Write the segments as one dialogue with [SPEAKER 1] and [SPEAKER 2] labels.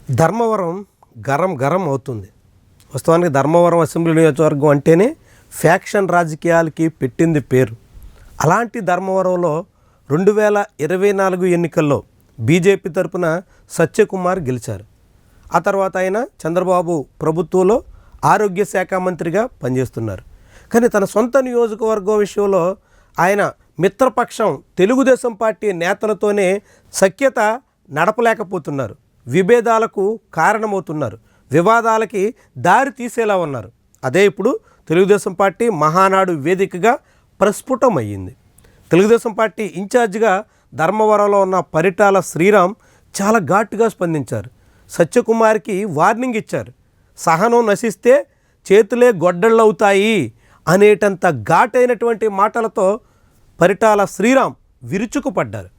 [SPEAKER 1] ధర్మవరం గరం గరం అవుతుంది. వాస్తవానికి ధర్మవరం అసెంబ్లీ నియోజకవర్గం అంటేనే ఫ్యాక్షన్ రాజకీయాలకి పెట్టింది పేరు. అలాంటి ధర్మవరంలో 2024 ఎన్నికల్లో బీజేపీ తరపున సత్యకుమార్ గెలిచారు. ఆ తర్వాత ఆయన చంద్రబాబు ప్రభుత్వంలో ఆరోగ్య శాఖ మంత్రిగా పనిచేస్తున్నారు. కానీ తన సొంత నియోజకవర్గం విషయంలో ఆయన మిత్రపక్షం తెలుగుదేశం పార్టీ నేతలతోనే సఖ్యత నడపలేకపోతున్నారు. విభేదాలకు కారణమవుతున్నారు. వివాదాలకి దారి తీసేలా ఉన్నారు. అదే ఇప్పుడు తెలుగుదేశం పార్టీ మహానాడు వేదికగా ప్రస్ఫుటమయ్యింది. తెలుగుదేశం పార్టీ ఇన్ఛార్జిగా ధర్మవరంలో ఉన్న పరిటాల శ్రీరామ్ చాలా ఘాటుగా స్పందించారు. సత్యకుమార్కి వార్నింగ్ ఇచ్చారు. సహనం నశిస్తే చేతులే గొడ్డళ్ళవుతాయి అనేటంత ఘాటైనటువంటి మాటలతో పరిటాల శ్రీరామ్ విరుచుకుపడ్డారు.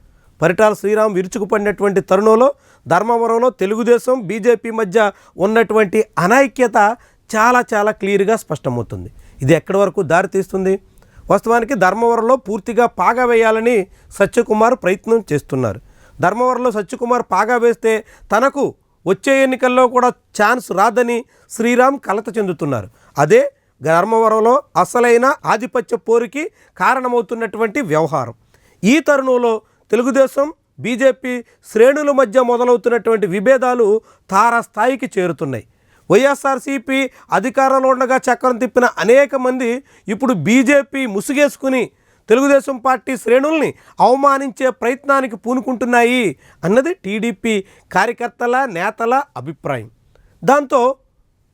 [SPEAKER 1] పరిటాల శ్రీరామ్ విరుచుకుపడినటువంటి తరుణంలో ధర్మవరంలో తెలుగుదేశం బీజేపీ మధ్య ఉన్నటువంటి అనైక్యత చాలా క్లియర్గా స్పష్టమవుతుంది. ఇది ఎక్కడి వరకు దారి తీస్తుంది? వాస్తవానికి ధర్మవరంలో పూర్తిగా పాగా వేయాలని సత్యకుమార్ ప్రయత్నం చేస్తున్నారు. ధర్మవరంలో సత్యకుమార్ పాగా వేస్తే తనకు వచ్చే ఎన్నికల్లో కూడా ఛాన్స్ రాదని శ్రీరామ్ కలత చెందుతున్నారు. అదే ధర్మవరంలో అసలైన ఆధిపత్య పోరుకి కారణమవుతున్నటువంటి వ్యవహారం. ఈ తరుణంలో తెలుగుదేశం బీజేపీ శ్రేణుల మధ్య మొదలవుతున్నటువంటి విభేదాలు తారాస్థాయికి చేరుతున్నాయి. వైఎస్ఆర్సీపీ అధికారంలో ఉండగా చక్రం తిప్పిన అనేక మంది ఇప్పుడు బీజేపీ ముసుగేసుకుని తెలుగుదేశం పార్టీ శ్రేణుల్ని అవమానించే ప్రయత్నానికి పూనుకుంటున్నాయి అన్నది టీడీపీ కార్యకర్తల నేతల అభిప్రాయం. దాంతో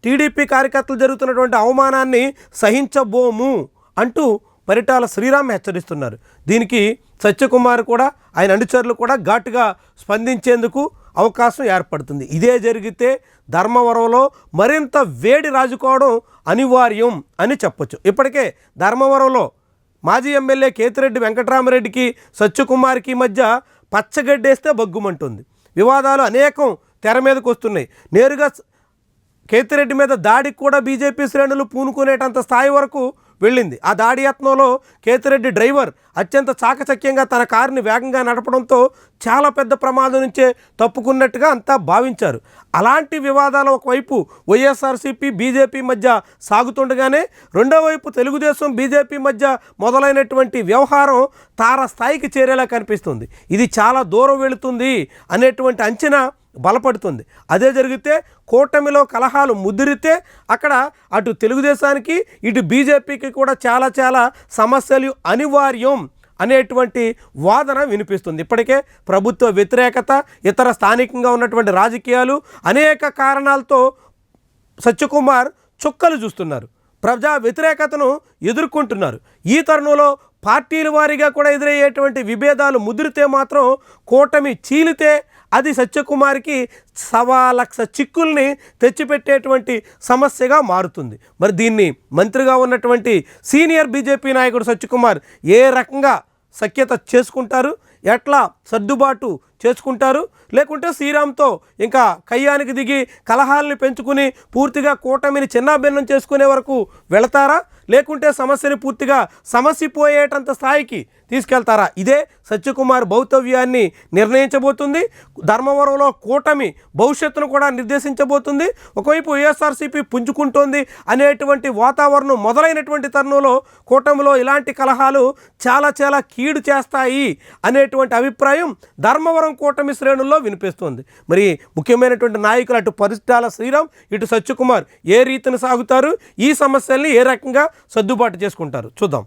[SPEAKER 1] టీడీపీ కార్యకర్తలు జరుగుతున్నటువంటి అవమానాన్ని సహించబోము అంటూ పరిటాల శ్రీరామ్ హెచ్చరిస్తున్నారు. దీనికి సత్యకుమార్ కూడా ఆయన అనుచరులు కూడా ఘాటుగా స్పందించేందుకు అవకాశం ఏర్పడుతుంది. ఇదే జరిగితే ధర్మవరంలో మరింత వేడి రాజుకోవడం అనివార్యం అని చెప్పొచ్చు. ఇప్పటికే ధర్మవరంలో మాజీ ఎమ్మెల్యే కేతిరెడ్డి వెంకటరామరెడ్డికి సత్యకుమార్కి మధ్య పచ్చగడ్డేస్తే బగ్గుమంటుంది. వివాదాలు అనేకం తెర మీదకు వస్తున్నాయి. నేరుగా కేతిరెడ్డి మీద దాడికి కూడా బీజేపీ శ్రేణులు పూనుకునేటంత స్థాయి వరకు వెళ్ళింది. ఆ దాడి యత్నంలో కేతిరెడ్డి డ్రైవర్ అత్యంత చాకచక్యంగా తన కారుని వేగంగా నడపడంతో చాలా పెద్ద ప్రమాదం నుంచే తప్పుకున్నట్టుగా అంతా భావించారు. అలాంటి వివాదాలు ఒకవైపు వైఎస్ఆర్సీపీ బీజేపీ మధ్య సాగుతుండగానే రెండో వైపు తెలుగుదేశం బీజేపీ మధ్య మొదలైనటువంటి వ్యవహారం తారస్థాయికి చేరేలా కనిపిస్తుంది. ఇది చాలా దూరం వెళుతుంది అనేటువంటి అంచనా బలపడుతుంది. అదే జరిగితే కూటమిలో కలహాలు ముదిరితే అక్కడ అటు తెలుగుదేశానికి ఇటు బీజేపీకి కూడా చాలా సమస్యలు అనివార్యం అనేటువంటి వాదన వినిపిస్తుంది. ఇప్పటికే ప్రభుత్వ వ్యతిరేకత, ఇతర స్థానికంగా ఉన్నటువంటి రాజకీయాలు అనేక కారణాలతో సత్యకుమార్ చుక్కలు చూస్తున్నారు. ప్రజా వ్యతిరేకతను ఎదుర్కొంటున్నారు. ఈ తరుణంలో పార్టీల వారీగా కూడా ఎదురయ్యేటువంటి విభేదాలు ముదిరితే మాత్రం కూటమి చీలితే అది సత్యకుమార్కి 1,00,000 చిక్కుల్ని తెచ్చిపెట్టేటువంటి సమస్యగా మారుతుంది. మరి దీన్ని మంత్రిగా ఉన్నటువంటి సీనియర్ బీజేపీ నాయకుడు సత్యకుమార్ ఏ రకంగా సఖ్యత చేసుకుంటారు, ఎట్లా సర్దుబాటు చేసుకుంటారు, లేకుంటే శ్రీరామ్తో ఇంకా కయ్యానికి దిగి కలహాలని పెంచుకుని పూర్తిగా కూటమిని చిన్నాభిన్నం చేసుకునే వరకు వెళతారా, లేకుంటే సమస్యని పూర్తిగా సమసిపోయేటంత స్థాయికి తీసుకెళ్తారా? ఇదే సత్యకుమార్ భౌతవ్యాన్ని నిర్ణయించబోతుంది. ధర్మవరంలో కూటమి భవిష్యత్తును కూడా నిర్దేశించబోతుంది. ఒకవైపు వైఎస్ఆర్సీపీ పుంజుకుంటోంది అనేటువంటి వాతావరణం మొదలైనటువంటి తరుణంలో కూటమిలో ఇలాంటి కలహాలు చాలా కీడు చేస్తాయి అనేటువంటి అభిప్రాయం ధర్మవరం కూటమి శ్రేణుల్లో వినిపిస్తోంది. మరి ముఖ్యమైనటువంటి నాయకులు అటు పరిటాల శ్రీరామ్ ఇటు సత్యకుమార్ ఏ రీతిని సాగుతారు, ఈ సమస్యల్ని ఏ రకంగా సర్దుబాటు చేసుకుంటారు చూద్దాం.